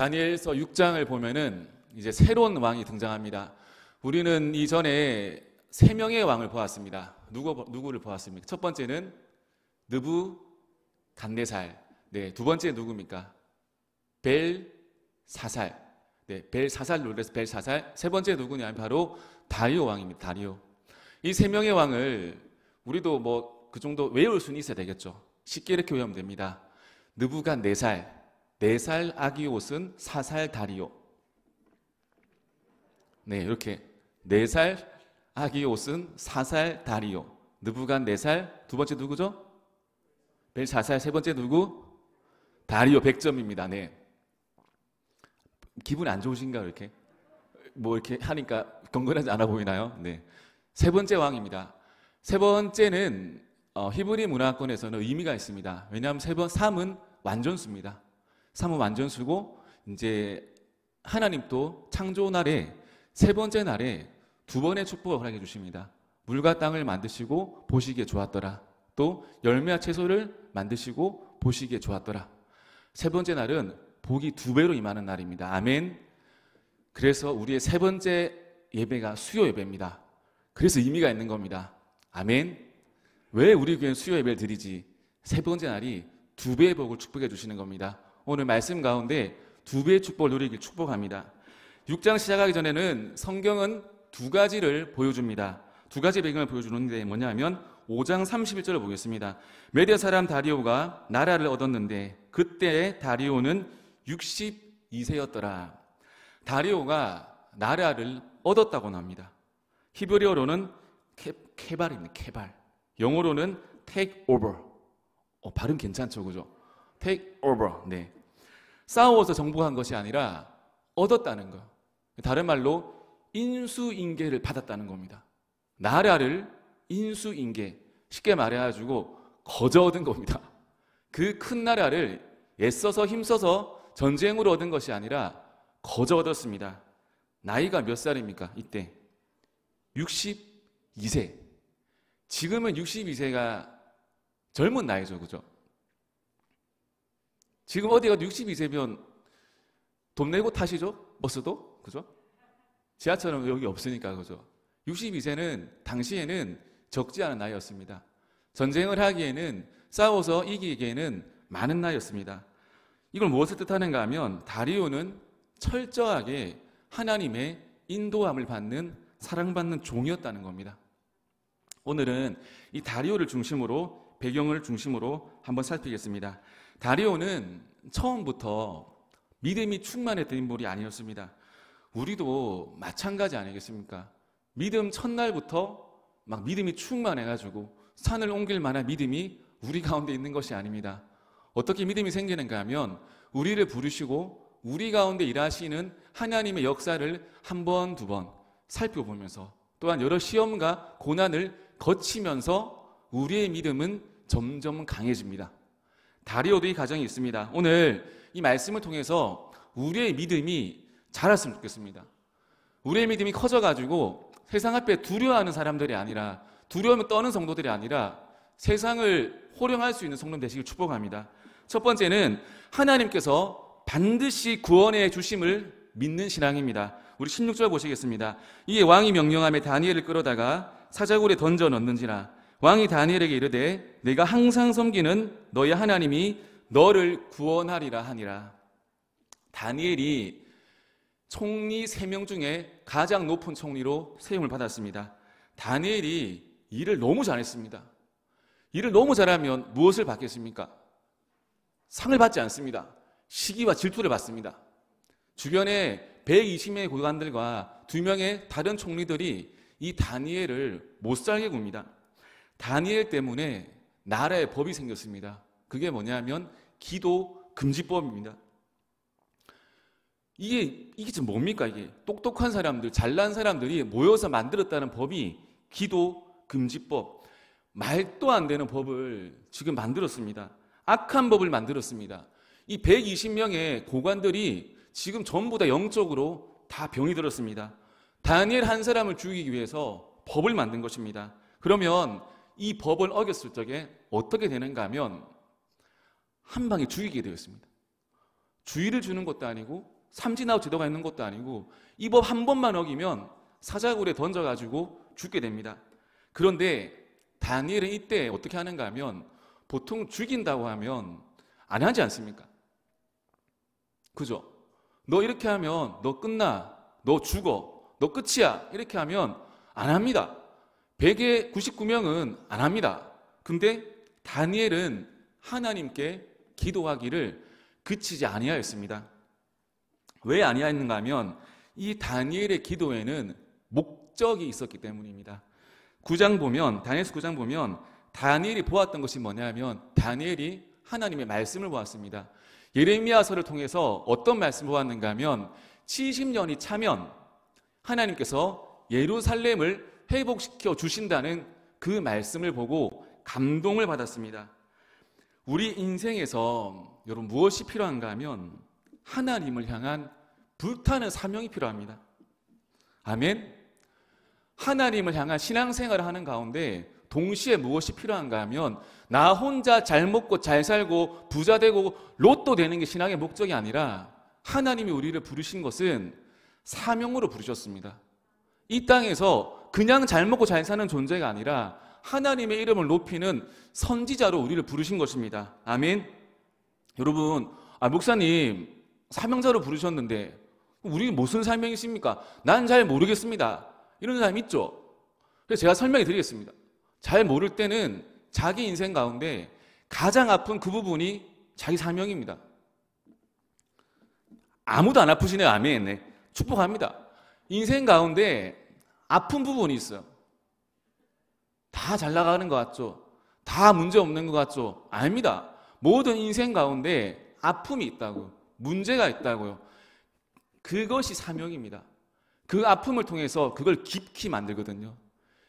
다니엘서 6장을 보면은 이제 새로운 왕이 등장합니다. 우리는 이전에 세 명의 왕을 보았습니다. 누구를 보았습니까? 첫 번째는 느부갓네살. 네, 두 번째 누굽니까? 벨사살. 네, 벨사살 노래에서 벨사살. 세 번째 누구냐면 바로 다리오 왕입니다. 다리오. 이 세 명의 왕을 우리도 뭐 그 정도 외울 수는 있어야 되겠죠. 쉽게 이렇게 외우면 됩니다. 느부갓네살, 4살 아기옷은 4살 다리오. 네, 이렇게 4살 아기옷은 4살 다리오. 느부갓네살, 두 번째 누구죠? 벨사살, 세 번째 누구? 다리오. 100점입니다. 네. 기분 안 좋으신가요? 이렇게 뭐 이렇게 하니까 경건하지 않아 보이나요? 네. 세 번째 왕입니다. 세 번째는 히브리 문화권에서는 의미가 있습니다. 왜냐하면 3은 완전수입니다. 3은 완전수고 이제 하나님도 창조 날에 세 번째 날에 두 번의 축복을 허락해 주십니다. 물과 땅을 만드시고 보시기에 좋았더라. 또 열매와 채소를 만드시고 보시기에 좋았더라. 세 번째 날은 복이 2배로 임하는 날입니다. 아멘. 그래서 우리의 세 번째 예배가 수요 예배입니다. 그래서 의미가 있는 겁니다. 아멘. 왜 우리 교회는 수요 예배를 드리지? 세 번째 날이 2배의 복을 축복해 주시는 겁니다. 오늘 말씀 가운데 2배의 축복을 누리길 축복합니다. 6장 시작하기 전에는 성경은 2가지를 보여줍니다. 2가지 배경을 보여주는데 뭐냐면 5장 31절을 보겠습니다. 메디아 사람 다리오가 나라를 얻었는데 그때 다리오는 62세였더라. 다리오가 나라를 얻었다고 합니다. 히브리어로는 케발입니다. 케발. 영어로는 take over. 발음 괜찮죠, 그죠? take over. 네. 싸워서 정복한 것이 아니라 얻었다는 거. 다른 말로 인수인계를 받았다는 겁니다. 나라를 인수인계. 쉽게 말해가지고 거저 얻은 겁니다. 그 큰 나라를 애써서 힘써서 전쟁으로 얻은 것이 아니라 거저 얻었습니다. 나이가 몇 살입니까? 이때 62세. 지금은 62세가 젊은 나이죠, 그죠? 지금 어디 가도 62세면 돈 내고 타시죠? 버스도? 그죠? 지하철은 여기 없으니까, 그죠? 62세는 당시에는 적지 않은 나이였습니다. 전쟁을 하기에는, 싸워서 이기기에는 많은 나이였습니다. 이걸 무엇을 뜻하는가 하면 다리오는 철저하게 하나님의 인도함을 받는, 사랑받는 종이었다는 겁니다. 오늘은 이 다리오를 중심으로, 배경을 중심으로 한번 살피겠습니다. 다리오는 처음부터 믿음이 충만했던 인물이 아니었습니다. 우리도 마찬가지 아니겠습니까? 믿음 첫날부터 막 믿음이 충만해가지고 산을 옮길 만한 믿음이 우리 가운데 있는 것이 아닙니다. 어떻게 믿음이 생기는가 하면 우리를 부르시고 우리 가운데 일하시는 하나님의 역사를 한 번, 두 번 살펴보면서 또한 여러 시험과 고난을 거치면서 우리의 믿음은 점점 강해집니다. 다리오도 이 과정이 있습니다. 오늘 이 말씀을 통해서 우리의 믿음이 자랐으면 좋겠습니다. 우리의 믿음이 커져가지고 세상 앞에 두려워하는 사람들이 아니라, 두려움을 떠는 성도들이 아니라 세상을 호령할 수 있는 성도 되시길 축복합니다. 첫 번째는 하나님께서 반드시 구원해 주심을 믿는 신앙입니다. 우리 16절 보시겠습니다. 이에 왕이 명령하며 다니엘을 끌어다가 사자굴에 던져 넣는지라. 왕이 다니엘에게 이르되 내가 항상 섬기는 너의 하나님이 너를 구원하리라 하니라. 다니엘이 총리 3명 중에 가장 높은 총리로 세움을 받았습니다. 다니엘이 일을 너무 잘했습니다. 일을 너무 잘하면 무엇을 받겠습니까? 상을 받지 않습니다. 시기와 질투를 받습니다. 주변에 120명의 고관들과 2명의 다른 총리들이 이 다니엘을 못살게 굽니다. 다니엘 때문에 나라에 법이 생겼습니다. 그게 뭐냐면 기도 금지법입니다. 이게 지금 뭡니까? 이게 똑똑한 사람들, 잘난 사람들이 모여서 만들었다는 법이 기도 금지법. 말도 안 되는 법을 지금 만들었습니다. 악한 법을 만들었습니다. 이 120명의 고관들이 지금 전부 다 영적으로 다 병이 들었습니다. 다니엘 한 사람을 죽이기 위해서 법을 만든 것입니다. 그러면 이 법을 어겼을 적에 어떻게 되는가 하면 한 방에 죽이게 되었습니다. 주의를 주는 것도 아니고 삼진아웃 제도가 있는 것도 아니고 이 법 한 번만 어기면 사자굴에 던져가지고 죽게 됩니다. 그런데 다니엘은 이때 어떻게 하는가 하면 보통 죽인다고 하면 안 하지 않습니까? 그죠? 너 이렇게 하면 너 끝나, 너 죽어, 너 끝이야 이렇게 하면 안 합니다. 100의 99명은 안 합니다. 근데 다니엘은 하나님께 기도하기를 그치지 아니하였습니다. 왜 아니하였는가 하면 이 다니엘의 기도에는 목적이 있었기 때문입니다. 9장 보면, 다니엘서 9장 보면 다니엘이 보았던 것이 뭐냐면 다니엘이 하나님의 말씀을 보았습니다. 예레미야서를 통해서 어떤 말씀을 보았는가 하면 70년이 차면 하나님께서 예루살렘을 회복시켜 주신다는 그 말씀을 보고 감동을 받았습니다. 우리 인생에서 여러분 무엇이 필요한가 하면 하나님을 향한 불타는 사명이 필요합니다. 아멘. 하나님을 향한 신앙생활을 하는 가운데 동시에 무엇이 필요한가 하면 나 혼자 잘 먹고 잘 살고 부자 되고 로또 되는 게 신앙의 목적이 아니라 하나님이 우리를 부르신 것은 사명으로 부르셨습니다. 이 땅에서 그냥 잘 먹고 잘 사는 존재가 아니라 하나님의 이름을 높이는 선지자로 우리를 부르신 것입니다. 아멘. 여러분, 목사님 사명자로 부르셨는데 우리 무슨 사명이십니까? 난 잘 모르겠습니다. 이런 사람 있죠? 그래서 제가 설명해 드리겠습니다. 잘 모를 때는 자기 인생 가운데 가장 아픈 그 부분이 자기 사명입니다. 아무도 안 아프시네요. 아멘. 네. 축복합니다. 인생 가운데 아픈 부분이 있어요. 다 잘 나가는 것 같죠? 다 문제 없는 것 같죠? 아닙니다. 모든 인생 가운데 아픔이 있다고요. 문제가 있다고요. 그것이 사명입니다. 그 아픔을 통해서 그걸 깊이 만들거든요.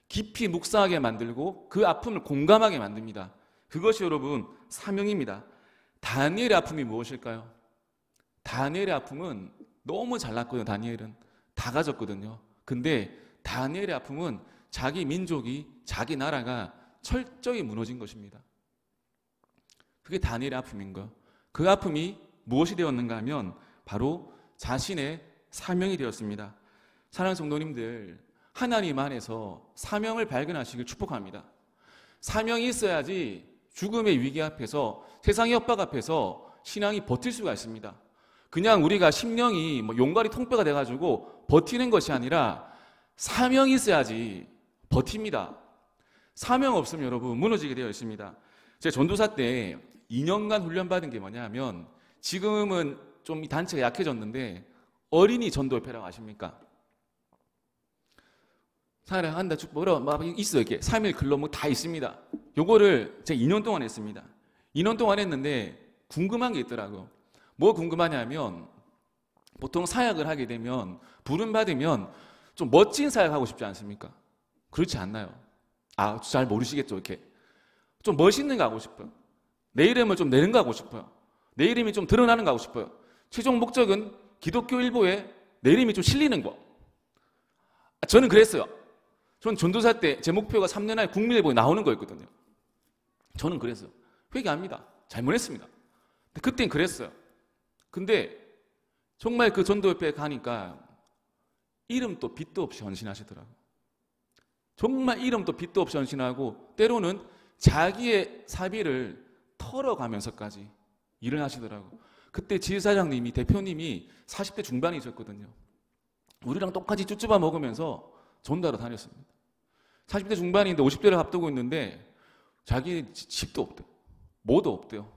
깊이 묵상하게 만들고 그 아픔을 공감하게 만듭니다. 그것이 여러분 사명입니다. 다니엘의 아픔이 무엇일까요? 다니엘의 아픔은 너무 잘났거든요. 다니엘은 다 가졌거든요. 근데 다니엘의 아픔은 자기 민족이, 자기 나라가 철저히 무너진 것입니다. 그게 다니엘의 아픔인 거예요. 그 아픔이 무엇이 되었는가 하면 바로 자신의 사명이 되었습니다. 사랑하는 성도님들, 하나님 안에서 사명을 발견하시길 축복합니다. 사명이 있어야지 죽음의 위기 앞에서, 세상의 협박 앞에서 신앙이 버틸 수가 있습니다. 그냥 우리가 심령이 용가리 통뼈가 돼가지고 버티는 것이 아니라 사명이 있어야지 버팁니다. 사명 없으면 여러분 무너지게 되어 있습니다. 제가 전도사 때 2년간 훈련받은 게 뭐냐 하면 지금은 좀 이 단체가 약해졌는데 어린이 전도협회라고 아십니까? 사랑한다 축복으로 막 있어요. 이렇게 3일 근로 뭐 다 있습니다. 요거를 제가 2년 동안 했습니다. 2년 동안 했는데 궁금한 게 있더라고요. 뭐 궁금하냐면 보통 사역을 하게 되면 부름받으면 좀 멋진 사역하고 싶지 않습니까? 그렇지 않나요? 잘 모르시겠죠. 이렇게 좀 멋있는 거 하고 싶어요. 내 이름을 좀 내는 거 하고 싶어요. 내 이름이 좀 드러나는 거 하고 싶어요. 최종 목적은 기독교 일보에 내 이름이 좀 실리는 거. 저는 그랬어요. 전 전도사 때 제 목표가 3년 안에 국민일보에 나오는 거였거든요. 저는 그랬어요. 회개합니다. 잘못했습니다. 그땐 그랬어요. 근데 정말 그 전도협회에 가니까 이름도 빛도 없이 헌신하시더라고요. 정말 이름도 빛도 없이 헌신하고 때로는 자기의 사비를 털어가면서까지 일을 하시더라고요. 그때 지휘사장님이, 대표님이 40대 중반이셨거든요. 우리랑 똑같이 쭈쭈바 먹으면서 전도하러 다녔습니다. 40대 중반인데 50대를 앞두고 있는데 자기 집도 없대요. 뭐도 없대요.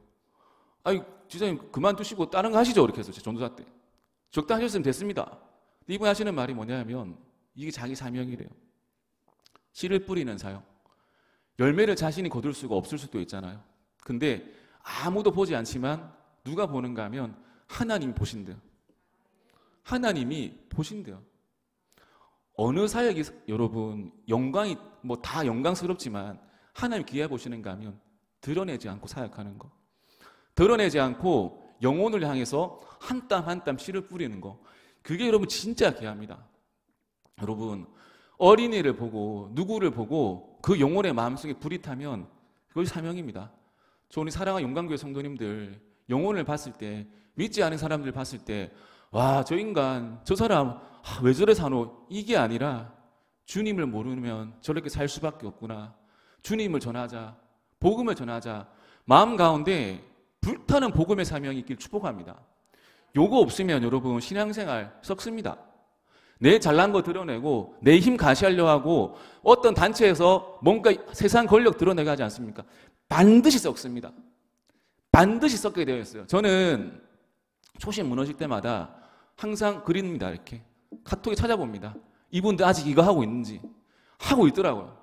지사님 그만두시고 다른 거 하시죠. 이렇게 해서 제 전도사 때. 적당하셨으면 됐습니다. 이분이 하시는 말이 뭐냐면 이게 자기 사명이래요. 씨를 뿌리는 사역. 열매를 자신이 거둘 수가 없을 수도 있잖아요. 근데 아무도 보지 않지만 누가 보는가 하면 하나님이 보신대요. 하나님이 보신대요. 어느 사역이 여러분 영광이 다 영광스럽지만 하나님 귀해 보시는가 하면 드러내지 않고 사역하는 거. 드러내지 않고 영혼을 향해서 한 땀 한 땀 씨를 뿌리는 거. 그게 여러분 진짜 귀합니다. 여러분 어린이를 보고 누구를 보고 그 영혼의 마음속에 불이 타면 그것이 사명입니다. 저 우리 사랑하는 용강교회 성도님들 영혼을 봤을 때, 믿지 않은 사람들 봤을 때, 와, 저 인간, 저 사람 왜 저래 사노? 이게 아니라 주님을 모르면 저렇게 살 수밖에 없구나. 주님을 전하자, 복음을 전하자. 마음 가운데 불타는 복음의 사명이 있길 축복합니다. 요거 없으면 여러분 신앙생활 썩습니다. 내 잘난 거 드러내고 내 힘 가시하려고 하고 어떤 단체에서 뭔가 세상 권력 드러내게 하지 않습니까? 반드시 썩습니다. 반드시 썩게 되어 있어요. 저는 초심 무너질 때마다 항상 그립니다. 이렇게 카톡에 찾아봅니다. 이분들 아직 이거 하고 있는지. 하고 있더라고요.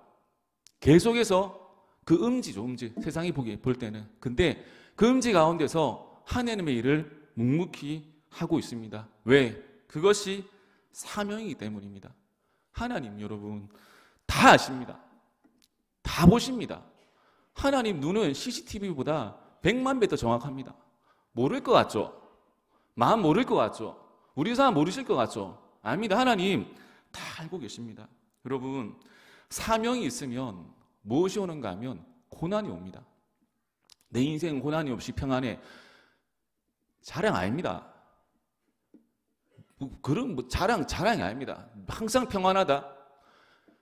계속해서 그 음지죠, 음지. 세상이 볼 때는. 근데 그 음지 가운데서 하나님의 일을 묵묵히 하고 있습니다. 왜? 그것이 사명이기 때문입니다. 하나님 여러분 다 아십니다. 다 보십니다. 하나님 눈은 CCTV보다 100만 배 더 정확합니다. 모를 것 같죠? 마음 모를 것 같죠? 우리 사람 모르실 것 같죠? 아닙니다. 하나님 다 알고 계십니다. 여러분 사명이 있으면 무엇이 오는가 하면 고난이 옵니다. 내 인생은 고난이 없이 평안해. 자랑 아닙니다. 그런 자랑이 아닙니다. 항상 평안하다.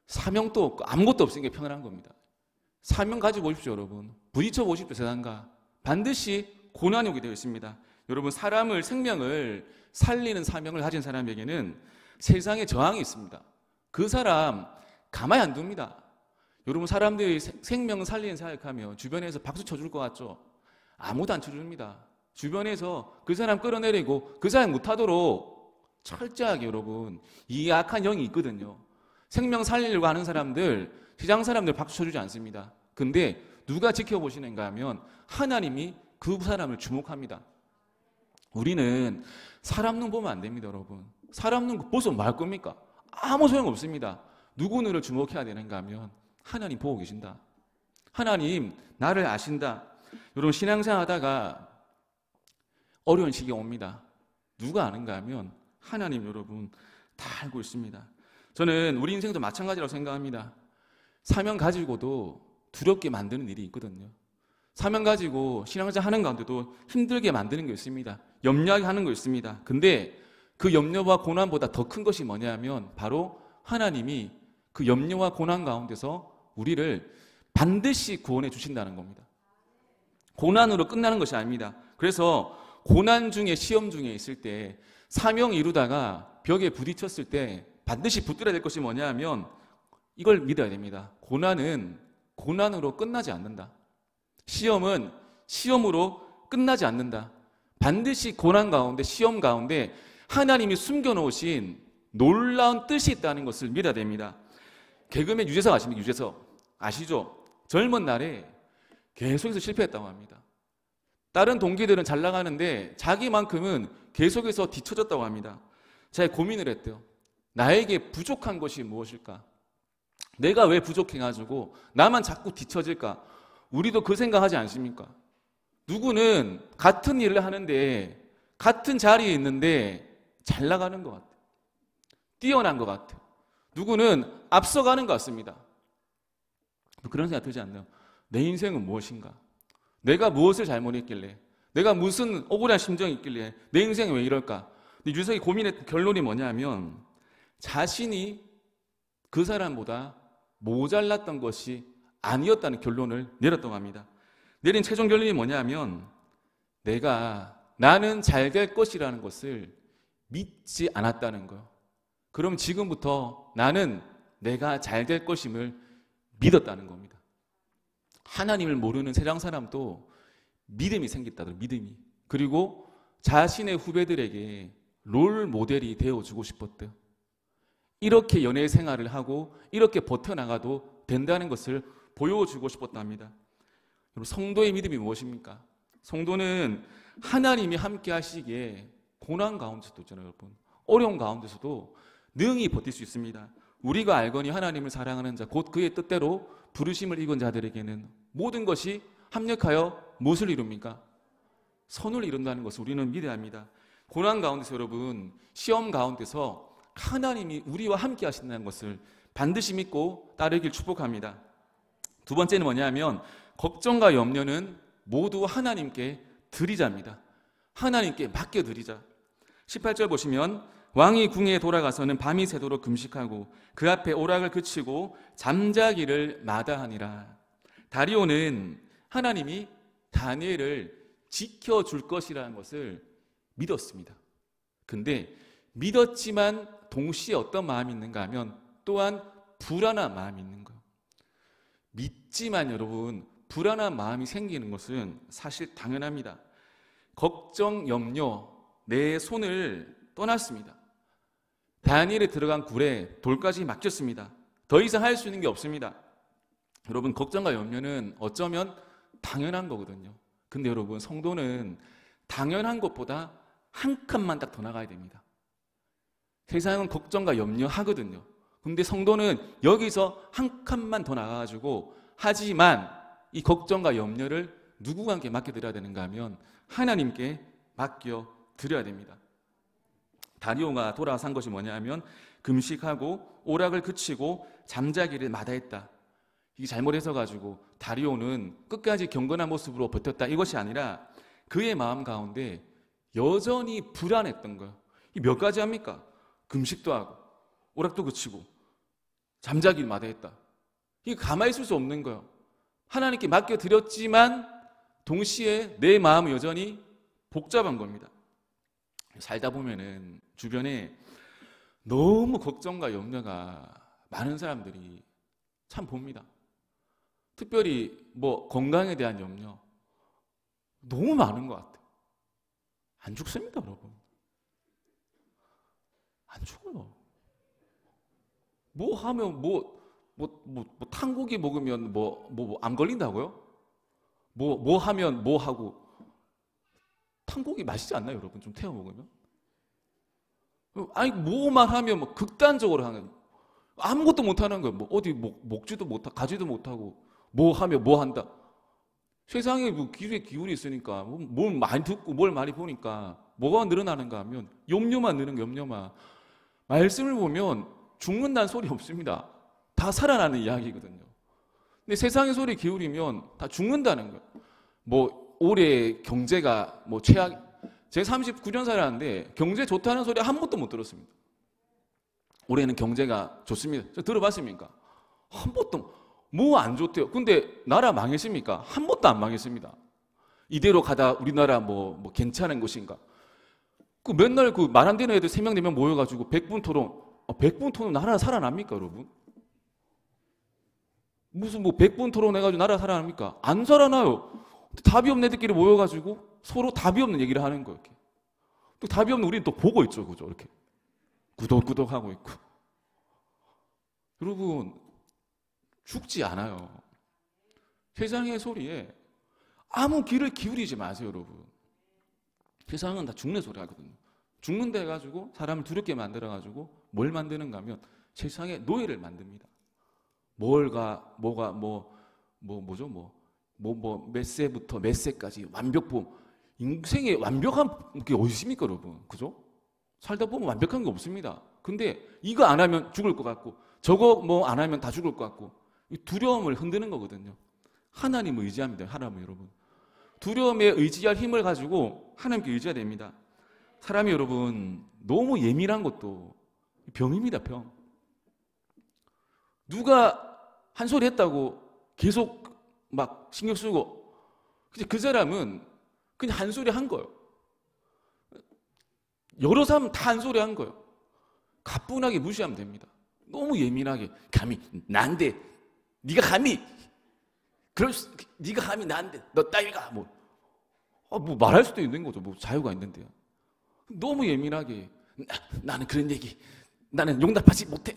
사명도 없고 아무것도 없으니까 평안한 겁니다. 사명 가지고 보십시오, 여러분. 부딪혀 보십시오, 세상과. 반드시 고난이 오게 되어 있습니다. 여러분, 사람을, 생명을 살리는 사명을 가진 사람에게는 세상에 저항이 있습니다. 그 사람 가만히 안 둡니다. 여러분, 사람들이 생명 살리는 생각하면 주변에서 박수 쳐줄 것 같죠? 아무도 안 쳐줍니다. 주변에서 그 사람 끌어내리고 그 사람 못하도록 철저하게 여러분 이 악한 영이 있거든요. 생명 살리려고 하는 사람들, 세상 사람들 박수 쳐주지 않습니다. 근데 누가 지켜보시는가 하면 하나님이 그 사람을 주목합니다. 우리는 사람 눈 보면 안 됩니다, 여러분. 사람 눈 보서 뭐 할 겁니까? 아무 소용 없습니다. 누구 눈을 주목해야 되는가 하면 하나님 보고 계신다. 하나님 나를 아신다. 여러분 신앙생활 하다가 어려운 시기가 옵니다. 누가 아는가 하면 하나님 여러분 다 알고 있습니다. 저는 우리 인생도 마찬가지라고 생각합니다. 사명 가지고도 두렵게 만드는 일이 있거든요. 사명 가지고 신앙생활 하는 가운데도 힘들게 만드는 게 있습니다. 염려하게 하는 거 있습니다. 근데 그 염려와 고난보다 더 큰 것이 뭐냐면 바로 하나님이 그 염려와 고난 가운데서 우리를 반드시 구원해 주신다는 겁니다. 고난으로 끝나는 것이 아닙니다. 그래서 고난 중에 시험 중에 있을 때 사명 이루다가 벽에 부딪혔을 때 반드시 붙들어야 될 것이 뭐냐 하면 이걸 믿어야 됩니다. 고난은 고난으로 끝나지 않는다. 시험은 시험으로 끝나지 않는다. 반드시 고난 가운데 시험 가운데 하나님이 숨겨놓으신 놀라운 뜻이 있다는 것을 믿어야 됩니다. 개그맨 유재석 아십니까? 유재석 아시죠? 젊은 날에 계속해서 실패했다고 합니다. 다른 동기들은 잘 나가는데 자기만큼은 계속해서 뒤처졌다고 합니다. 제가 고민을 했대요. 나에게 부족한 것이 무엇일까? 내가 왜 부족해가지고 나만 자꾸 뒤처질까? 우리도 그 생각하지 않습니까? 누구는 같은 일을 하는데 같은 자리에 있는데 잘 나가는 것 같아요. 뛰어난 것 같아요. 누구는 앞서가는 것 같습니다. 그런 생각 들지 않나요? 내 인생은 무엇인가? 내가 무엇을 잘못했길래? 내가 무슨 억울한 심정이 있길래 내 인생이 왜 이럴까? 근데 유석이 고민했던 결론이 뭐냐면 자신이 그 사람보다 모자랐던 것이 아니었다는 결론을 내렸다고 합니다. 내린 최종 결론이 뭐냐면 나는 잘 될 것이라는 것을 믿지 않았다는 거예요. 그럼 지금부터 나는 내가 잘 될 것임을 믿었다는 겁니다. 하나님을 모르는 세상 사람도 믿음이 생겼다더라고요. 믿음이. 그리고 자신의 후배들에게 롤 모델이 되어주고 싶었대요. 이렇게 연애 생활을 하고 이렇게 버텨나가도 된다는 것을 보여주고 싶었답니다. 여러분, 성도의 믿음이 무엇입니까? 성도는 하나님이 함께 하시기에 고난 가운데서도 있잖아요, 여러분. 어려운 가운데서도 능히 버틸 수 있습니다. 우리가 알거니 하나님을 사랑하는 자, 곧 그의 뜻대로 부르심을 입은 자들에게는 모든 것이 합력하여 무엇을 이룹니까? 선을 이룬다는 것을 우리는 믿어야 합니다. 고난 가운데서 여러분, 시험 가운데서 하나님이 우리와 함께 하신다는 것을 반드시 믿고 따르길 축복합니다. 두 번째는 뭐냐면 걱정과 염려는 모두 하나님께 드리자입니다. 하나님께 맡겨드리자. 18절 보시면 왕이 궁에 돌아가서는 밤이 새도록 금식하고 그 앞에 오락을 그치고 잠자기를 마다하니라. 다리오는 하나님이 다니엘을 지켜줄 것이라는 것을 믿었습니다. 근데 믿었지만 동시에 어떤 마음이 있는가 하면 또한 불안한 마음이 있는 거예요. 믿지만 여러분 불안한 마음이 생기는 것은 사실 당연합니다. 걱정, 염려, 내 손을 떠났습니다. 다니엘에 들어간 굴에 돌까지 막혔습니다. 더 이상 할 수 있는 게 없습니다. 여러분 걱정과 염려는 어쩌면 당연한 거거든요. 근데 여러분 성도는 당연한 것보다 한 칸만 딱 더 나가야 됩니다. 세상은 걱정과 염려하거든요. 근데 성도는 여기서 한 칸만 더 나가가지고 하지만 이 걱정과 염려를 누구에게 맡겨드려야 되는가 하면 하나님께 맡겨드려야 됩니다. 다리오가 돌아선 것이 뭐냐 하면 금식하고 오락을 그치고 잠자기를 마다했다. 이게 잘못 해석가지고 다리오는 끝까지 경건한 모습으로 버텼다 이것이 아니라 그의 마음 가운데 여전히 불안했던 거예요. 이 몇 가지 합니까? 금식도 하고 오락도 그치고 잠자기를 마다했다. 이게 가만히 있을 수 없는 거예요. 하나님께 맡겨드렸지만 동시에 내 마음은 여전히 복잡한 겁니다. 살다 보면은 주변에 너무 걱정과 염려가 많은 사람들이 참 봅니다. 특별히 건강에 대한 염려 너무 많은 것 같아요. 안 죽습니다, 여러분. 안 죽어요. 뭐 하면 탄고기 먹으면 안 걸린다고요? 뭐 하면 뭐 하고 탄고기 맛있지 않나요, 여러분? 좀 태워 먹으면? 아니 뭐만 하면 극단적으로 하는 아무것도 못 하는 거예요. 어디 먹지도 못하고 가지도 못하고 뭐 하면 뭐 한다. 세상에 기술의 기울이 있으니까 뭘 많이 듣고 뭘 많이 보니까 뭐가 늘어나는가 하면 염려만 느는 거, 염려만. 말씀을 보면 죽는다는 소리 없습니다. 다 살아나는 이야기거든요. 근데 세상의 소리 기울이면 다 죽는다는 거예요. 올해 경제가 최악. 제가 39년 살았는데 경제 좋다는 소리 한 번도 못 들었습니다. 올해는 경제가 좋습니다. 들어봤습니까? 한 번도. 안 좋대요. 근데 나라 망했습니까? 한 번도 안 망했습니다. 이대로 가다 우리나라 괜찮은 것인가? 맨날 말 안 되는 애들 3명, 4명 모여가지고 100분 토론. 100분 토론 나라 살아납니까, 여러분? 무슨 100분 토론 해가지고 나라 살아납니까? 안 살아나요. 답이 없는 애들끼리 모여가지고 서로 답이 없는 얘기를 하는 거예요. 이렇게. 또 답이 없는 우리는 또 보고 있죠, 그죠? 이렇게. 구독구독 하고 있고. 여러분, 죽지 않아요. 세상의 소리에 아무 귀를 기울이지 마세요, 여러분. 세상은 다 죽는 소리 하거든요. 죽는다 해가지고 사람을 두렵게 만들어가지고 뭘 만드는가 하면 세상에 노예를 만듭니다. 몇 세부터 몇 세까지 완벽봄. 인생에 완벽한 게 어디 있습니까, 여러분? 그죠? 살다 보면 완벽한 게 없습니다. 근데 이거 안 하면 죽을 것 같고 저거 안 하면 다 죽을 것 같고 이 두려움을 흔드는 거거든요. 하나님을 의지합니다. 하나님 여러분. 두려움에 의지할 힘을 가지고 하나님께 의지해야 됩니다. 사람이 여러분 너무 예민한 것도 병입니다. 병. 누가 한 소리 했다고 계속 신경 쓰고 그 사람은 그냥 한 소리 한 거예요. 여러 사람 다 한 소리 한 거예요. 가뿐하게 무시하면 됩니다. 너무 예민하게 감히 난데 네가 감히 네가 감히 난데 너 따위가 말할 수도 있는 거죠. 자유가 있는데요. 너무 예민하게 나는 그런 얘기 나는 용납하지 못해.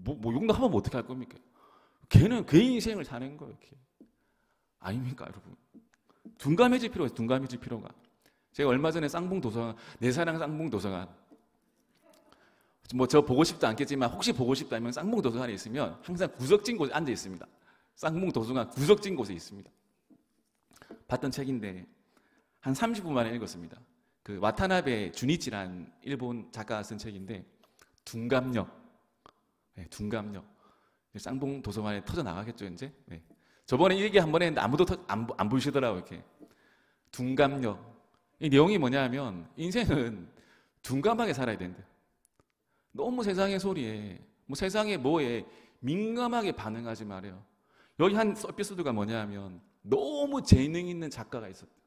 용납하면 어떻게 할 겁니까? 걔는 그 인생을 사는 거예요. 이렇게. 아닙니까, 여러분? 둔감해질 필요가 있어요. 둔감해질 필요가. 제가 얼마 전에 쌍봉도서관, 내 사랑 쌍봉도서관. 저 보고 싶도 않겠지만 혹시 보고 싶다면 쌍봉도서관에 있으면 항상 구석진 곳에 앉아 있습니다. 쌍봉도서관 구석진 곳에 있습니다. 봤던 책인데 한 30분 만에 읽었습니다. 와타나베 주니치라는 일본 작가가 쓴 책인데 둔감력. 네, 둔감력. 쌍봉도서관에 터져 나가겠죠, 이제. 네. 저번에 이 얘기 한 번 했는데 아무도 안 보시더라고요, 이렇게. 둔감력. 이 내용이 뭐냐면 인생은 둔감하게 살아야 된대. 너무 세상의 소리에, 뭐 세상의 뭐에 민감하게 반응하지 말아요. 여기 한 에피소드가 뭐냐면 너무 재능 있는 작가가 있었대요.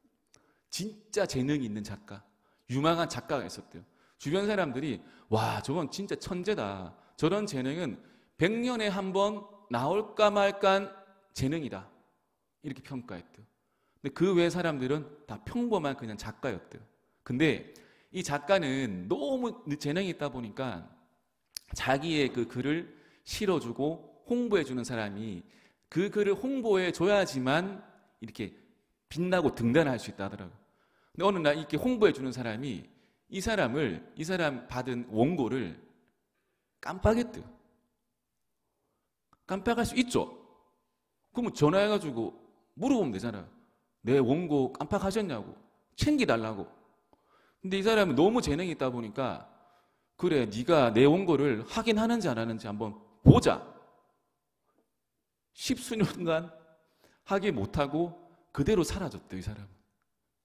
진짜 재능이 있는 작가, 유망한 작가가 있었대요. 주변 사람들이 와, 저건 진짜 천재다. 저런 재능은 100년에 한 번 나올까 말까한 재능이다. 이렇게 평가했대요. 근데 그 외 사람들은 다 평범한 그냥 작가였대요. 근데 이 작가는 너무 재능이 있다 보니까 자기의 그 글을 실어주고 홍보해주는 사람이 그 글을 홍보해줘야지만 이렇게 빛나고 등단할 수 있다 하더라고요. 근데 어느 날 이렇게 홍보해주는 사람이 이 사람 받은 원고를 깜빡했대요. 깜빡할 수 있죠? 그러면 전화해가지고 물어보면 되잖아요. 내 원고 깜빡하셨냐고. 챙기달라고. 근데 이 사람은 너무 재능이 있다 보니까 그래, 네가 내 원고를 확인하는지 안 하는지 한번 보자. 10수년간 하기 못하고 그대로 사라졌대요, 이 사람은.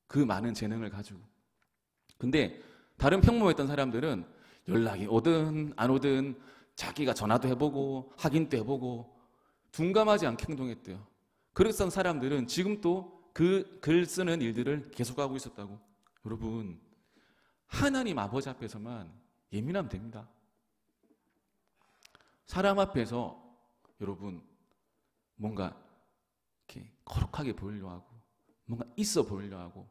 그 많은 재능을 가지고. 근데 다른 평범했던 사람들은 연락이 오든 안 오든 자기가 전화도 해보고 확인도 해보고 둔감하지 않게 행동했대요. 그랬던 사람들은 지금 또 그 글 쓰는 일들을 계속하고 있었다고. 여러분, 하나님 아버지 앞에서만 예민하면 됩니다. 사람 앞에서 여러분 뭔가 이렇게 거룩하게 보이려 하고 뭔가 있어 보이려 하고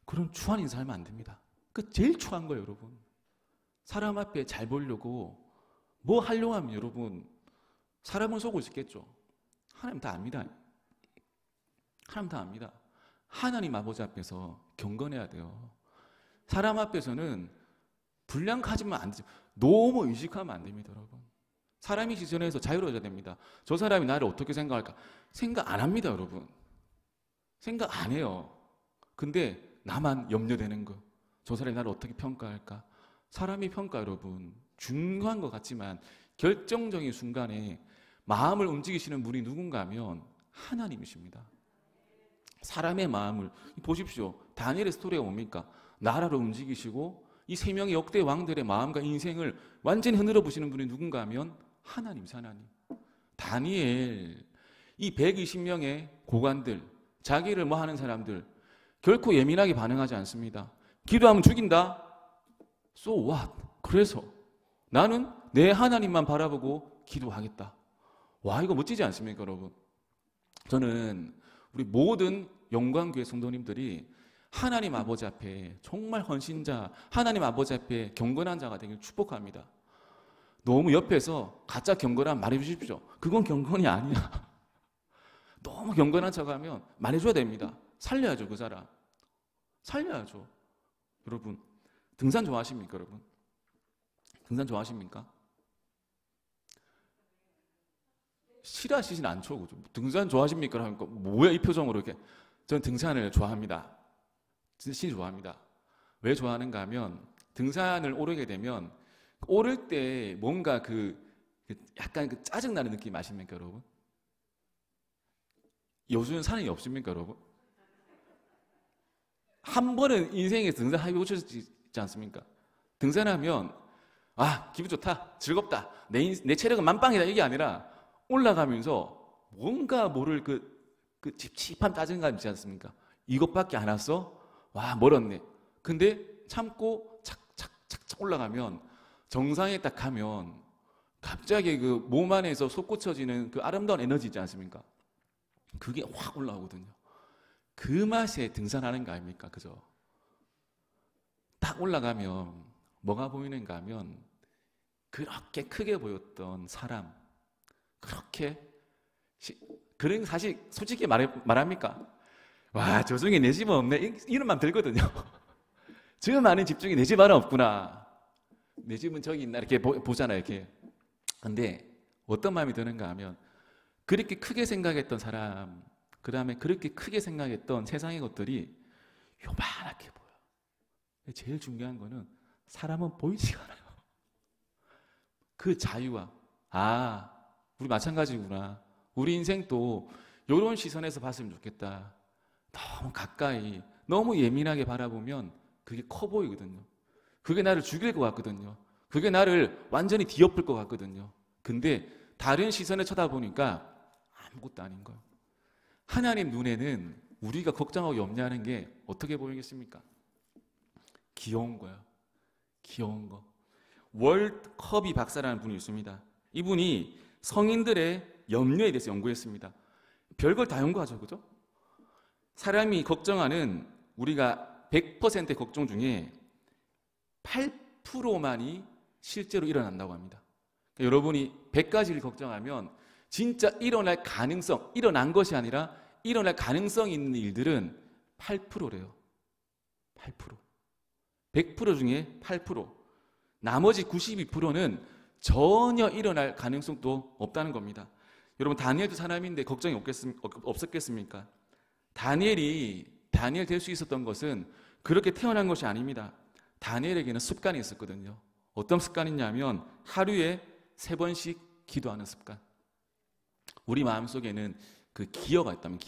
그런 추한 인사하면 안 됩니다. 그 제일 추한 거예요, 여러분. 사람 앞에 잘 보이려고 뭐 하려고 하면 여러분 사람을 속을 수 있겠죠. 하나님 다 압니다. 하나님 다 압니다. 하나님 아버지 앞에서 경건해야 돼요. 사람 앞에서는 불량하지만 안 되죠. 너무 의식하면 안 됩니다, 여러분. 사람의 시선에서 자유로워져야 됩니다. 저 사람이 나를 어떻게 생각할까? 생각 안 합니다, 여러분. 생각 안 해요. 근데 나만 염려되는 거. 저 사람이 나를 어떻게 평가할까? 사람의 평가, 여러분, 중요한 것 같지만 결정적인 순간에 마음을 움직이시는 분이 누군가 하면 하나님이십니다. 사람의 마음을 보십시오. 다니엘의 스토리가 뭡니까? 나라를 움직이시고 이 세 명의 역대 왕들의 마음과 인생을 완전히 흔들어 보시는 분이 누군가 하면 하나님이세요, 하나님. 다니엘, 이 120명의 고관들, 자기를 뭐 하는 사람들 결코 예민하게 반응하지 않습니다. 기도하면 죽인다? So what? 그래서 나는 내 하나님만 바라보고 기도하겠다. 와, 이거 멋지지 않습니까, 여러분? 저는 우리 모든 영광교회 성도님들이 하나님 아버지 앞에 정말 헌신자, 하나님 아버지 앞에 경건한 자가 되길 축복합니다. 너무 옆에서 가짜 경건함 말해주십시오. 그건 경건이 아니야. 너무 경건한 척하면 말해줘야 됩니다. 살려야죠, 그 사람. 살려야죠. 여러분, 등산 좋아하십니까, 여러분? 등산 좋아하십니까? 싫어하시진 않죠, 그죠? 등산 좋아하십니까? 하니까 뭐야 이 표정으로 이렇게. 저는 등산을 좋아합니다. 진짜 좋아합니다. 왜 좋아하는가 하면 등산을 오르게 되면 오를 때 뭔가 약간 짜증나는 느낌 아십니까, 여러분? 요즘 사람이 없습니까, 여러분? 한 번은 인생에서 등산 해보셨지 않습니까? 등산하면 기분 좋다, 즐겁다, 내 체력은 만빵이다 이게 아니라 올라가면서 뭔가 모를 그 찝찝한 짜증감 있지 않습니까? 이것밖에 안 왔어? 와, 멀었네. 근데 참고 착착착착 올라가면 정상에 딱 가면 갑자기 그 몸 안에서 솟구쳐지는 그 아름다운 에너지 있지 않습니까? 그게 확 올라오거든요. 그 맛에 등산하는 거 아닙니까? 그죠? 딱 올라가면 뭐가 보이는가 하면 그렇게 크게 보였던 사람, 그런 사실 솔직히 말합니까? 와, 저 중에 내 집은 없네. 이런 마음 들거든요. 저 많은 집 중에 내 집 하나 없구나. 내 집은 저기 있나 이렇게 보잖아요, 이렇게. 근데 어떤 마음이 드는가 하면 그렇게 크게 생각했던 사람, 그 다음에 그렇게 크게 생각했던 세상의 것들이 요만하게 보여. 제일 중요한 거는 사람은 보이지가 않아요. 그 자유와 우리 마찬가지구나. 우리 인생도 이런 시선에서 봤으면 좋겠다. 너무 가까이 너무 예민하게 바라보면 그게 커 보이거든요. 그게 나를 죽일 것 같거든요. 그게 나를 완전히 뒤엎을 것 같거든요. 근데 다른 시선을 쳐다보니까 아무것도 아닌 거예요. 하나님 눈에는 우리가 걱정하고 염려하는 게 어떻게 보이겠습니까? 귀여운 거예요. 귀여운 거. 월커비 박사라는 분이 있습니다. 이분이 성인들의 염려에 대해서 연구했습니다. 별걸 다 연구하죠, 그죠? 사람이 걱정하는 우리가 100%의 걱정 중에 8%만이 실제로 일어난다고 합니다. 그러니까 여러분이 100가지를 걱정하면 진짜 일어날 가능성, 일어난 것이 아니라 일어날 가능성이 있는 일들은 8%래요. 8%. 100% 중에 8%. 나머지 92%는 전혀 일어날 가능성도 없다는 겁니다. 여러분, 다니엘도 사람인데 걱정이 없었겠습니까? 다니엘 될 수 있었던 것은 그렇게 태어난 것이 아닙니다. 다니엘에게는 습관이 있었거든요. 어떤 습관이냐면 하루에 3번씩 기도하는 습관. 우리 마음속에는 그 기여가 있다면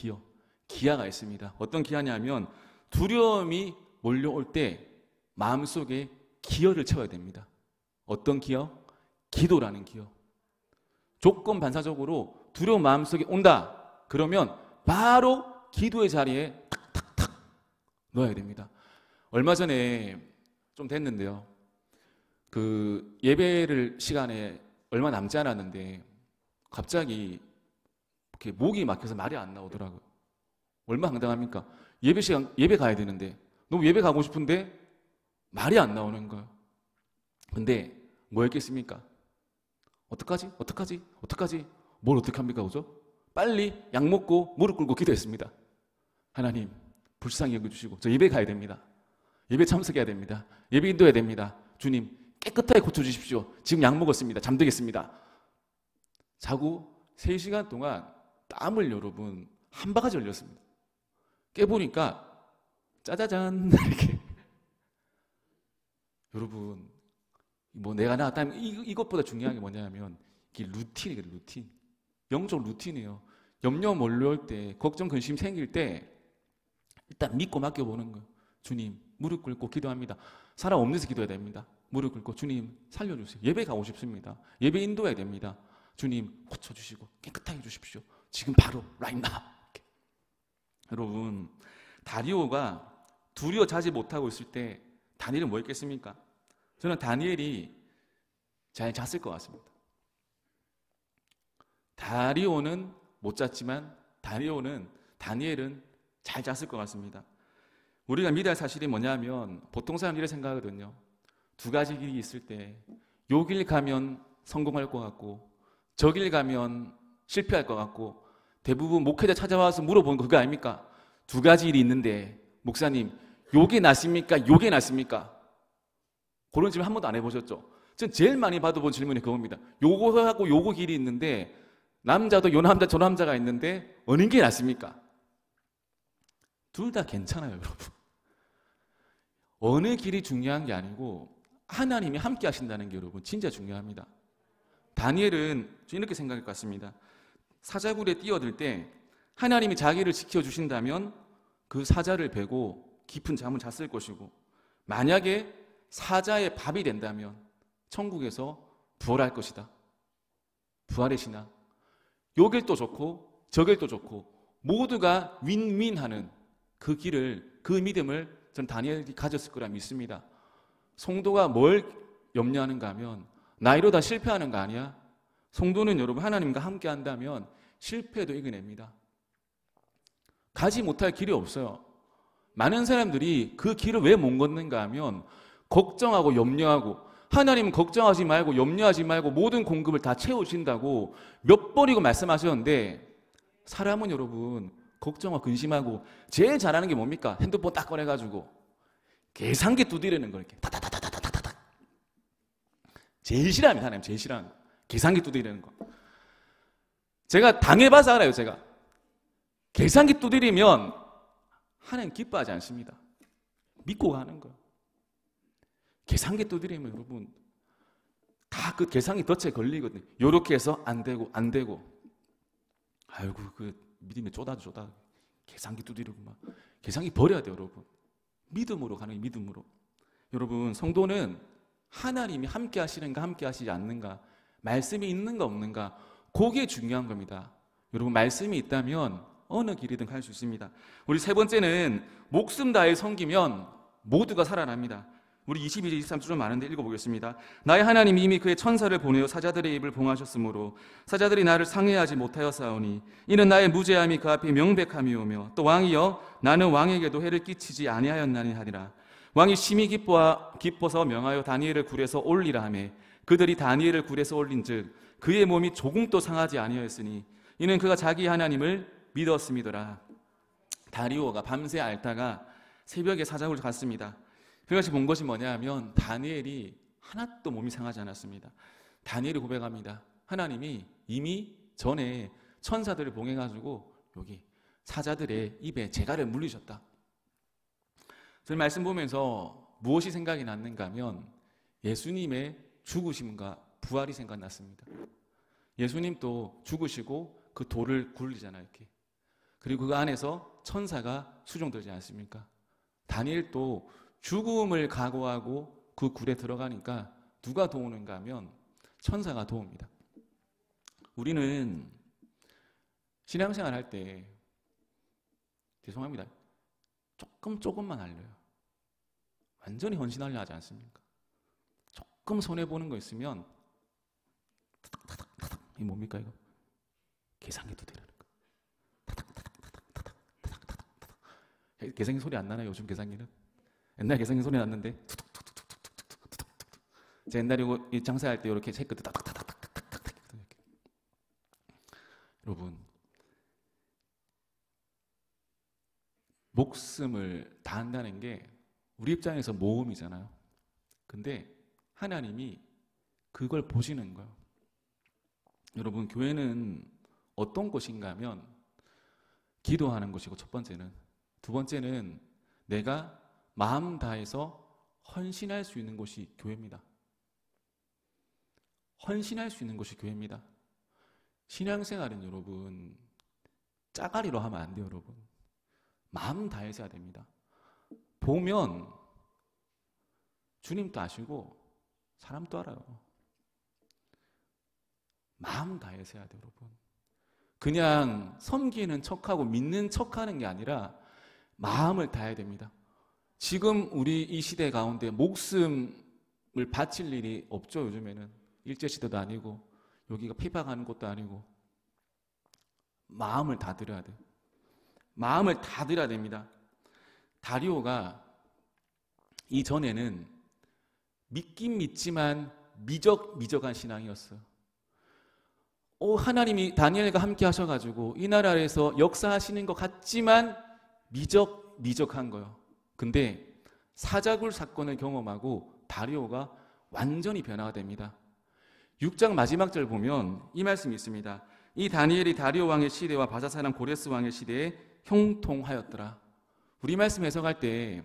기아가 있습니다. 어떤 기아냐면 두려움이 몰려올 때 마음속에 기여를 채워야 됩니다. 어떤 기여? 기도라는 기여. 조건 반사적으로 두려운 마음속에 온다. 그러면 바로 기도의 자리에 탁탁탁 넣어야 됩니다. 얼마 전에 좀 됐는데요. 그 예배를 시간에 얼마 남지 않았는데 갑자기 이렇게 목이 막혀서 말이 안 나오더라고요. 얼마나 황당합니까? 예배 시간, 예배 가야 되는데 너무 예배 가고 싶은데 말이 안 나오는 거예요. 근데 뭐였겠습니까? 어떡하지? 뭘 어떻게 합니까? 그죠? 빨리 약 먹고 무릎 꿇고 기도했습니다. 하나님, 불쌍히 여겨주시고 저 예배 가야 됩니다. 예배 참석해야 됩니다. 예배 인도해야 됩니다. 주님, 깨끗하게 고쳐주십시오. 지금 약 먹었습니다. 잠들겠습니다. 자고 3시간 동안 땀을 여러분 한 바가지 흘렸습니다. 깨보니까 짜자잔 이렇게. 여러분, 뭐 내가 나왔다면 이것보다 중요한 게 뭐냐면 이게 루틴이에요. 루틴. 영적 루틴이에요. 염려 몰려올 때, 걱정 근심 생길 때 일단 믿고 맡겨보는 거예요. 주님, 무릎 꿇고 기도합니다. 사람 없는 데서 기도해야 됩니다. 무릎 꿇고 주님 살려주세요. 예배 가고 싶습니다. 예배 인도해야 됩니다. 주님 고쳐주시고 깨끗하게 해주십시오. 지금 바로 right now. 여러분, 다리오가 두려워 자지 못하고 있을 때 다니엘은 뭐 했겠습니까? 저는 다니엘이 잘 잤을 것 같습니다. 다리오는 못 잤지만 다니엘은 잘 잤을 것 같습니다. 우리가 믿어야 할 사실이 뭐냐면 보통 사람들이 이렇게 생각하거든요. 2가지 길이 있을 때 요 길 가면 성공할 것 같고 저 길 가면 실패할 것 같고 대부분 목회자 찾아와서 물어보는 거 그거 아닙니까? 2가지 일이 있는데 목사님 요게 낫습니까? 요게 낫습니까? 그런 질문 한 번도 안 해보셨죠? 전 제일 많이 받아본 질문이 그겁니다. 요거하고 요거 길이 있는데 남자도 요 남자 저 남자가 있는데 어느 게 낫습니까? 둘 다 괜찮아요, 여러분. 어느 길이 중요한 게 아니고 하나님이 함께 하신다는 게 여러분 진짜 중요합니다. 다니엘은 이렇게 생각할 것 같습니다. 사자굴에 뛰어들 때 하나님이 자기를 지켜주신다면 그 사자를 베고 깊은 잠을 잤을 것이고 만약에 사자의 밥이 된다면 천국에서 부활할 것이다. 부활의 신앙. 요 길도 좋고 저 길도 좋고 모두가 윈윈하는 그 길을, 그 믿음을 전 다니엘이 가졌을 거라 믿습니다. 성도가 뭘 염려하는가 하면 나 이러다 실패하는 거 아니야? 성도는 여러분 하나님과 함께 한다면 실패도 이겨냅니다. 가지 못할 길이 없어요. 많은 사람들이 그 길을 왜 못 걷는가 하면 걱정하고 염려하고 하나님은 걱정하지 말고 염려하지 말고 모든 공급을 다 채우신다고 몇 번이고 말씀하셨는데 사람은 여러분 걱정하고 근심하고 제일 잘하는 게 뭡니까? 핸드폰 딱 꺼내가지고 계산기 두드리는 거 이렇게 타타타타타타타 제일 싫어합니다. 하나님 제일 싫어하는 거 계산기 두드리는 거. 제가 당해봐서 알아요. 제가 계산기 두드리면 하나님 기뻐하지 않습니다. 믿고 가는 거예요. 계산기 두드리면 여러분 다 그 계산기 덫에 걸리거든요. 요렇게 해서 안 되고 아이고 그 믿음이 쪼다 계산기 두드리고 막. 계산기 버려야 돼요, 여러분. 믿음으로 가는 믿음으로. 여러분, 성도는 하나님이 함께 하시는가 함께 하시지 않는가, 말씀이 있는가 없는가, 그게 중요한 겁니다. 여러분, 말씀이 있다면 어느 길이든 갈 수 있습니다. 우리 세 번째는 목숨 다해 섬기면 모두가 살아납니다. 우리 22절 23절 좀 많은데 읽어보겠습니다. 나의 하나님이 이미 그의 천사를 보내어 사자들의 입을 봉하셨으므로 사자들이 나를 상해하지 못하였사오니 이는 나의 무죄함이 그 앞에 명백함이오며 또 왕이여 나는 왕에게도 해를 끼치지 아니하였나니 하니라. 왕이 심히 기뻐서 명하여 다니엘을 굴에서 올리라 하매 그들이 다니엘을 굴에서 올린즉 그의 몸이 조금도 상하지 아니하였으니 이는 그가 자기 하나님을 믿었음이더라. 다리오가 밤새 앓다가 새벽에 사자굴을 갔습니다. 그것이 본 것이 뭐냐 하면 다니엘이 하나도 몸이 상하지 않았습니다. 다니엘이 고백합니다. 하나님이 이미 전에 천사들을 봉해가지고 여기 사자들의 입에 재갈을 물리셨다. 저는 말씀 보면서 무엇이 생각이 났는가 하면 예수님의 죽으심과 부활이 생각났습니다. 예수님도 죽으시고 그 돌을 굴리잖아요, 이렇게. 그리고 그 안에서 천사가 수종되지 않습니까? 다니엘도 죽음을 각오하고 그 굴에 들어가니까 누가 도우는가 하면 천사가 도웁니다. 우리는 신앙생활 할 때 죄송합니다. 조금만 알려요. 완전히 헌신하려 하지 않습니까? 조금 손해보는 거 있으면 타닥타닥타닥 이게 뭡니까 이거? 계산기도 되는 거. 타닥타닥타닥타닥. 계산기 소리 안 나나요? 요즘 계산기는? 옛날 계산기 소리 났는데 툭툭툭툭툭툭툭툭툭툭. 제가 옛날에 이 장사할 때 이렇게 체크도 타닥타닥타닥타닥. 여러분, 목숨을 다한다는 게 우리 입장에서 모험이잖아요. 근데 하나님이 그걸 보시는 거예요. 여러분, 교회는 어떤 곳인가 하면 기도하는 곳이고 첫 번째는, 두 번째는 내가 마음 다해서 헌신할 수 있는 곳이 교회입니다. 헌신할 수 있는 곳이 교회입니다. 신앙생활은 여러분 짜가리로 하면 안 돼요. 여러분 마음 다해서 해야 됩니다. 보면 주님도 아시고 사람도 알아요. 마음 다해서 해야 돼요. 여러분 그냥 섬기는 척하고 믿는 척하는 게 아니라 마음을 다해야 됩니다. 지금 우리 이 시대 가운데 목숨을 바칠 일이 없죠. 요즘에는 일제시대도 아니고 여기가 피박하는 곳도 아니고 마음을 다 드려야 돼요. 마음을 다 드려야 됩니다. 다리오가 이전에는 믿긴 믿지만 미적한 신앙이었어요. 하나님이 다니엘과 함께 하셔가지고 이 나라에서 역사하시는 것 같지만 미적한 거예요. 근데 사자굴 사건을 경험하고 다리오가 완전히 변화가 됩니다. 6장 마지막 절 보면 이 말씀이 있습니다. 이 다니엘이 다리오 왕의 시대와 바사 사람 고레스 왕의 시대에 형통하였더라. 우리 말씀 해석할 때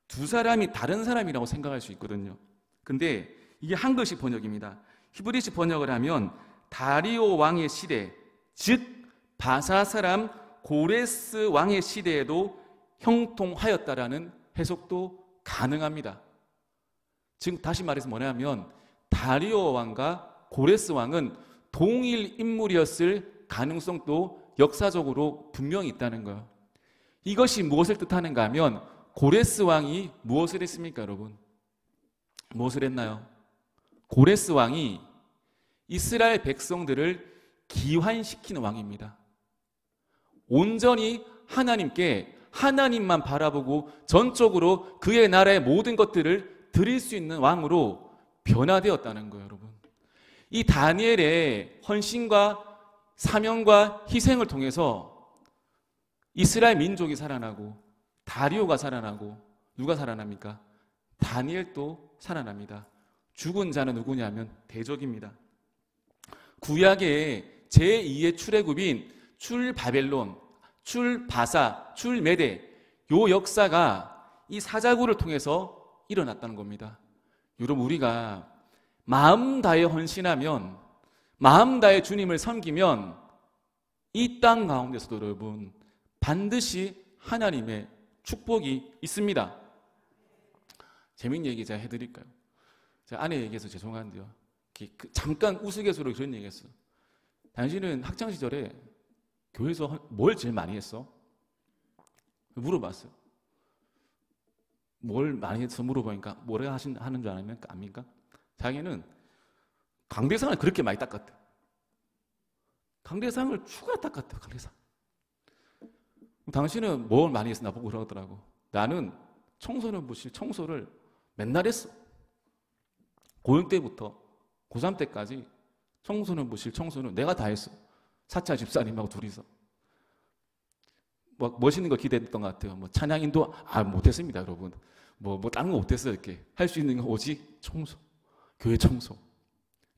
두 사람이 다른 사람이라고 생각할 수 있거든요. 근데 이게 한글식 번역입니다. 히브리식 번역을 하면 다리오 왕의 시대, 즉 바사 사람 고레스 왕의 시대에도 형통하였다라는 해석도 가능합니다. 즉 다시 말해서 뭐냐면 다리오 왕과 고레스 왕은 동일 인물이었을 가능성도 역사적으로 분명히 있다는 거예요. 이것이 무엇을 뜻하는가 하면 고레스 왕이 무엇을 했습니까, 여러분? 무엇을 했나요? 고레스 왕이 이스라엘 백성들을 기환시키는 왕입니다. 온전히 하나님만 바라보고 전적으로 그의 나라의 모든 것들을 드릴 수 있는 왕으로 변화되었다는 거예요, 여러분. 이 다니엘의 헌신과 사명과 희생을 통해서 이스라엘 민족이 살아나고 다리오가 살아나고 누가 살아납니까? 다니엘도 살아납니다. 죽은 자는 누구냐면 대적입니다. 구약의 제2의 출애굽인 출바벨론, 출바사, 출메대 요 역사가 이 사자굴을 통해서 일어났다는 겁니다. 여러분 우리가 마음 다해 헌신하면 마음 다해 주님을 섬기면 이 땅 가운데서도 여러분 반드시 하나님의 축복이 있습니다. 재밌는 얘기 제가 해드릴까요? 제가 아내 얘기해서 죄송한데요. 잠깐 우스갯소리로 그런 얘기 했어요. 당신은 학창시절에 교회에서 뭘 제일 많이 했어? 물어봤어요. 뭘 많이 해서 물어보니까 뭐라 하는 줄 압니까? 자기는 강대상을 그렇게 많이 닦았대. 강대상을 추가 닦았대. 강대상. 당신은 뭘 많이 했어? 나보고 그러더라고. 나는 청소년부실 청소를 맨날 했어. 고1 때부터 고3 때까지 청소년부실 청소는 내가 다 했어. 사차 집사님하고 둘이서. 뭐 멋있는 거 기대했던 것 같아요. 뭐 찬양인도 못했습니다, 여러분. 뭐 다른 거 못했어요. 이렇게 할 수 있는 건 오직 청소, 교회 청소.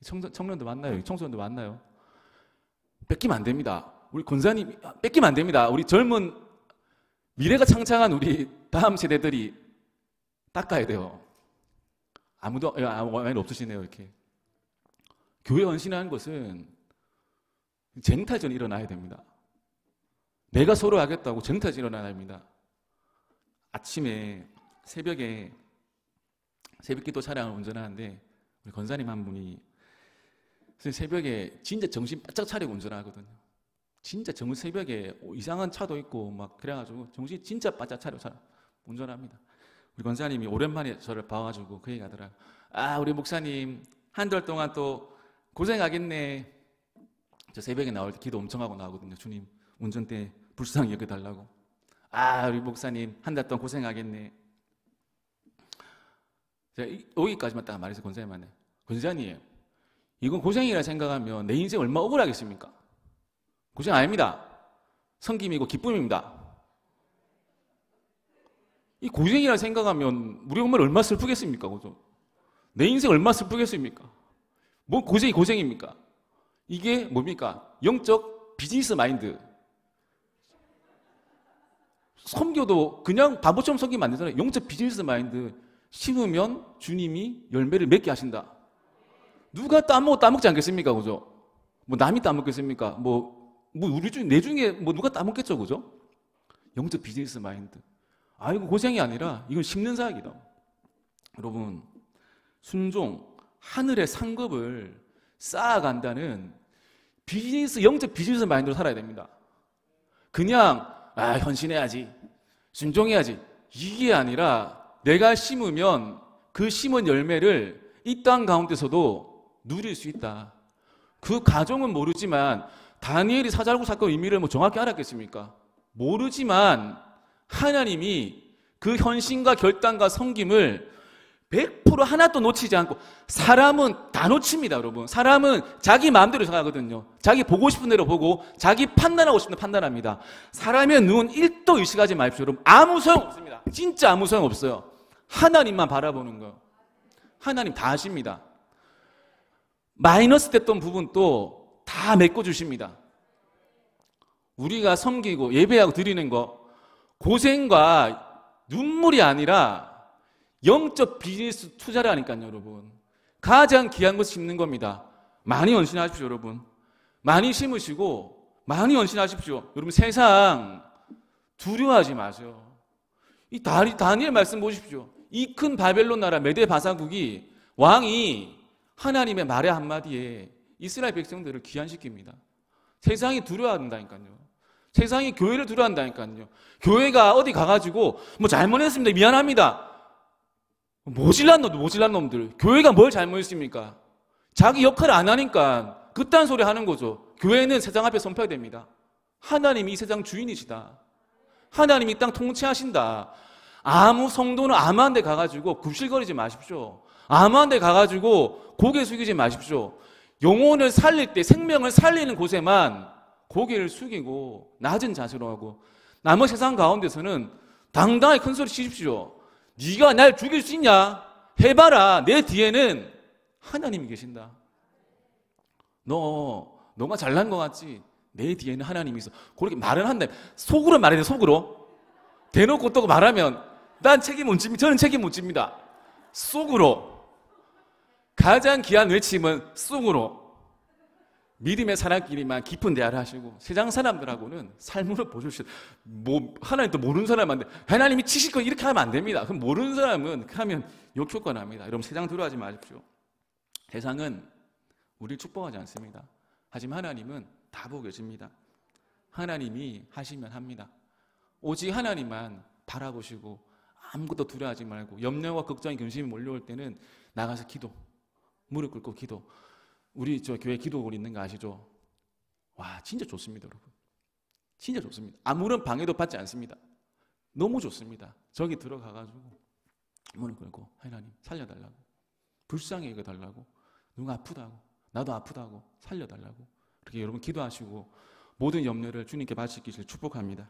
청년도 만나요. 청소년도 만나요. 뺏기면 안 됩니다. 우리 권사님 뺏기면 안 됩니다. 우리 젊은 미래가 창창한 우리 다음 세대들이 닦아야 돼요. 아무도 많이 없으시네요. 이렇게 교회 헌신하는 것은 쟁탈전이 일어나야 됩니다. 내가 서로 하겠다고 쟁탈전이 일어나야 됩니다. 아침에 새벽에 새벽기도 차량을 운전하는데 우리 권사님 한 분이 새벽에 진짜 정신 바짝 차리고 운전하거든요. 진짜 새벽에 이상한 차도 있고 막 그래가지고 정신 진짜 바짝 차리고 운전합니다. 우리 권사님이 오랜만에 저를 봐가지고 그 얘기 하더라고요. 우리 목사님 한 달 동안 또 고생하겠네. 저 새벽에 나올 때 기도 엄청 하고 나오거든요. 주님 운전대 불쌍히 여겨달라고. 우리 목사님 한 달 동안 고생하겠네. 제가 여기까지만 딱 말해서 권사님한테, 권사님 이건 고생이라 생각하면 내 인생 얼마나 억울하겠습니까? 고생 아닙니다. 섬김이고 기쁨입니다. 이 고생이라 생각하면 우리 엄마를 얼마나 슬프겠습니까? 그죠? 내 인생 얼마나 슬프겠습니까? 뭐 고생입니까? 이게 뭡니까? 영적 비즈니스 마인드. 섬겨도 그냥 바보처럼 섬기면 안 되잖아요. 영적 비즈니스 마인드. 심으면 주님이 열매를 맺게 하신다. 누가 따먹지 않겠습니까? 그죠? 뭐 남이 따먹겠습니까? 우리 중에, 내 중에 누가 따먹겠죠? 그죠? 영적 비즈니스 마인드. 이거 고생이 아니라 이건 심는 사역이다. 여러분, 순종, 하늘의 상급을 쌓아간다는 영적 비즈니스 마인드로 살아야 됩니다. 그냥, 헌신해야지. 순종해야지. 이게 아니라 내가 심으면 그 심은 열매를 이 땅 가운데서도 누릴 수 있다. 그 가정은 모르지만 다니엘이 사자굴 사건 의미를 정확히 알았겠습니까? 모르지만 하나님이 그 헌신과 결단과 섬김을 100% 하나도 놓치지 않고, 사람은 다 놓칩니다, 여러분. 사람은 자기 마음대로 생각하거든요. 자기 보고 싶은 대로 보고 자기 판단하고 싶은 대로 판단합니다. 사람의 눈 1도 의식하지 마십시오, 여러분. 아무 소용 없습니다. 진짜 아무 소용 없어요. 하나님만 바라보는 거예요. 하나님 다 아십니다. 마이너스 됐던 부분도 다 메꿔주십니다. 우리가 섬기고 예배하고 드리는 거, 고생과 눈물이 아니라 영적 비즈니스 투자를 하니까요, 여러분. 가장 귀한 것을 심는 겁니다. 많이 헌신하십시오, 여러분. 많이 심으시고 많이 헌신하십시오. 여러분, 세상 두려워하지 마세요. 이 다니엘 말씀 보십시오. 이 큰 바벨론 나라 메데 바사국이, 왕이 하나님의 말의 한마디에 이스라엘 백성들을 귀환시킵니다. 세상이 두려워한다니까요. 세상이 교회를 두려워한다니까요. 교회가 어디 가가지고 잘못했습니다, 미안합니다, 모질란 놈들. 교회가 뭘 잘못했습니까? 자기 역할을 안 하니까 그딴 소리 하는 거죠. 교회는 세상 앞에 선포해야 됩니다. 하나님이 이 세상 주인이시다. 하나님이 이 땅 통치하신다. 아무 성도는 아무한 데 가가지고 굽실거리지 마십시오. 아무한 데 가가지고 고개 숙이지 마십시오. 영혼을 살릴 때, 생명을 살리는 곳에만 고개를 숙이고 낮은 자세로 하고, 남은 세상 가운데서는 당당하게 큰 소리 치십시오. 네가 날 죽일 수 있냐? 해봐라. 내 뒤에는 하나님이 계신다. 너가 잘난 것 같지? 내 뒤에는 하나님이 있어. 그렇게 말은 한다. 속으로 말해야 돼, 속으로. 대놓고 또 말하면 난 책임 못 집니다. 저는 책임 못 집니다. 속으로. 가장 귀한 외침은 속으로. 믿음의 사람끼리만 깊은 대화를 하시고 세상 사람들하고는 삶으로 보여주시고 뭐 하나님도 모르는 사람한테 하나님이 치실 거 이렇게 하면 안 됩니다. 그럼 모르는 사람은 그렇게 하면 역효과 납니다. 여러분 세상 들어가지 마십시오. 세상은 우리를 축복하지 않습니다. 하지만 하나님은 다 보고 계십니다. 하나님이 하시면 합니다. 오직 하나님만 바라보시고 아무것도 두려워하지 말고 염려와 걱정이 근심이 몰려올 때는 나가서 기도, 무릎 꿇고 기도. 우리 저 교회 기도홀 있는 거 아시죠? 와, 진짜 좋습니다, 여러분. 진짜 좋습니다. 아무런 방해도 받지 않습니다. 너무 좋습니다. 저기 들어가가지고 무릎 꿇고 하나님 살려달라고, 불쌍히 여겨달라고, 누가 아프다고, 나도 아프다고 살려달라고, 그렇게 여러분 기도하시고 모든 염려를 주님께 바치기를 축복합니다.